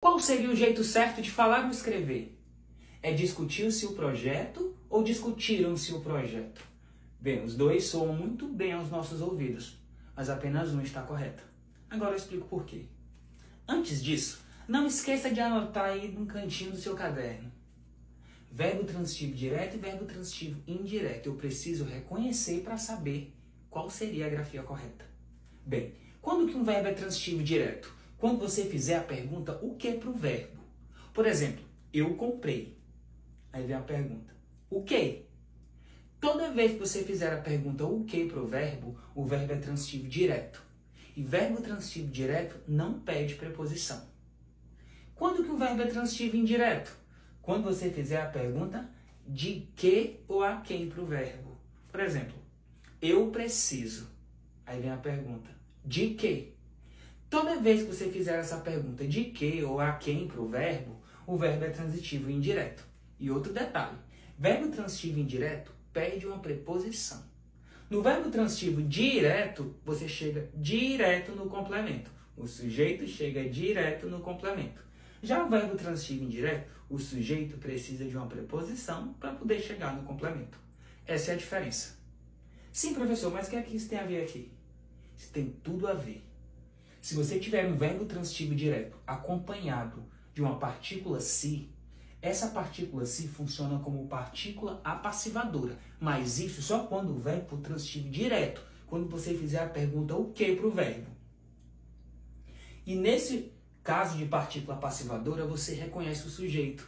Qual seria o jeito certo de falar ou escrever? É discutiu-se o projeto ou discutiram-se o projeto? Bem, os dois soam muito bem aos nossos ouvidos, mas apenas um está correto. Agora eu explico por quê. Antes disso, não esqueça de anotar aí num cantinho do seu caderno. Verbo transitivo direto e verbo transitivo indireto. Eu preciso reconhecer para saber qual seria a grafia correta. Bem, quando que um verbo é transitivo direto? Quando você fizer a pergunta, o que para o verbo? Por exemplo, eu comprei. Aí vem a pergunta, o que? Toda vez que você fizer a pergunta o que para o verbo é transitivo direto. E verbo transitivo direto não pede preposição. Quando que o verbo é transitivo indireto? Quando você fizer a pergunta de que ou a quem para o verbo. Por exemplo, eu preciso. Aí vem a pergunta, de que? Toda vez que você fizer essa pergunta de que ou a quem para o verbo é transitivo indireto. E outro detalhe, verbo transitivo indireto perde uma preposição. No verbo transitivo direto, você chega direto no complemento. O sujeito chega direto no complemento. Já o verbo transitivo indireto, o sujeito precisa de uma preposição para poder chegar no complemento. Essa é a diferença. Sim, professor, mas o que é que isso tem a ver aqui? Isso tem tudo a ver. Se você tiver um verbo transitivo direto acompanhado de uma partícula se, essa partícula se funciona como partícula apassivadora. Mas isso só quando o verbo for transitivo direto, quando você fizer a pergunta o que para o verbo. E nesse caso de partícula apassivadora, você reconhece o sujeito.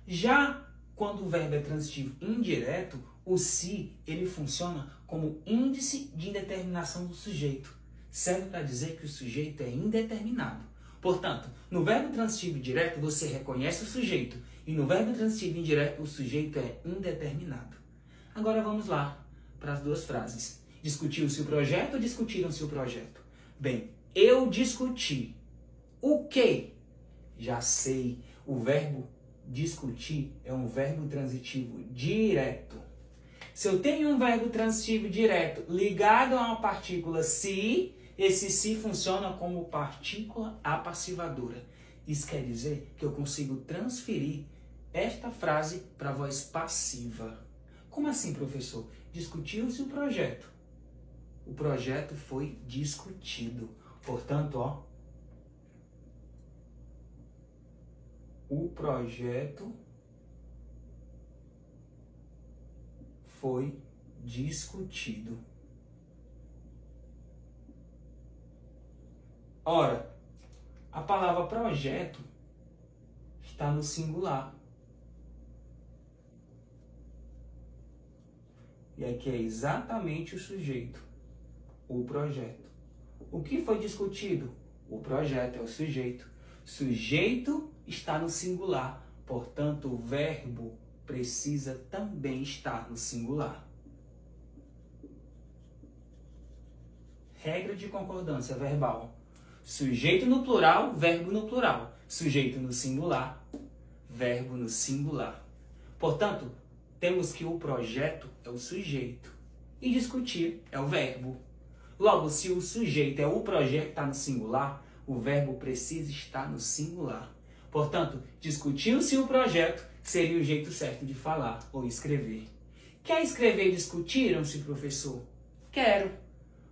Já quando o verbo é transitivo indireto, o se ele funciona como índice de indeterminação do sujeito. Serve para dizer que o sujeito é indeterminado. Portanto, no verbo transitivo direto, você reconhece o sujeito. E no verbo transitivo indireto, o sujeito é indeterminado. Agora vamos lá para as duas frases. Discutiu-se o projeto ou discutiram-se o projeto? Bem, eu discuti. O que? Já sei. O verbo discutir é um verbo transitivo direto. Se eu tenho um verbo transitivo direto ligado a uma partícula se, esse se funciona como partícula apassivadora. Isso quer dizer que eu consigo transferir esta frase para a voz passiva. Como assim, professor? Discutiu-se o projeto. O projeto foi discutido. Portanto, ó, o projeto foi discutido. Ora, a palavra projeto está no singular. E aqui é exatamente o sujeito, o projeto. O que foi discutido? O projeto é o sujeito. Sujeito está no singular, portanto, o verbo precisa também estar no singular. Regra de concordância verbal. Sujeito no plural, verbo no plural. Sujeito no singular, verbo no singular. Portanto, temos que o projeto é o sujeito e discutir é o verbo. Logo, se o sujeito é o projeto, está no singular, o verbo precisa estar no singular. Portanto, discutiu-se o projeto seria o jeito certo de falar ou escrever. Quer escrever discutiram-se, professor? Quero.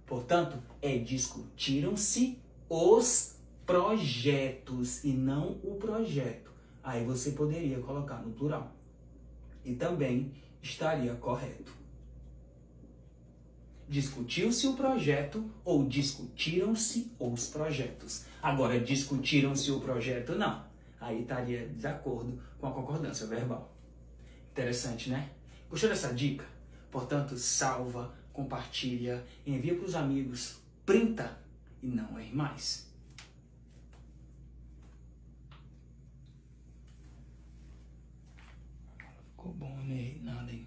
Portanto, é discutiram-se os projetos e não o projeto. Aí você poderia colocar no plural. E também estaria correto. Discutiu-se o projeto ou discutiram-se os projetos. Agora, discutiram-se o projeto, não. Aí estaria de acordo com a concordância verbal. Interessante, né? Gostou dessa dica? Portanto, salva, compartilha, envia para os amigos, printa e não erre mais. Ficou bom, não errei nada, hein?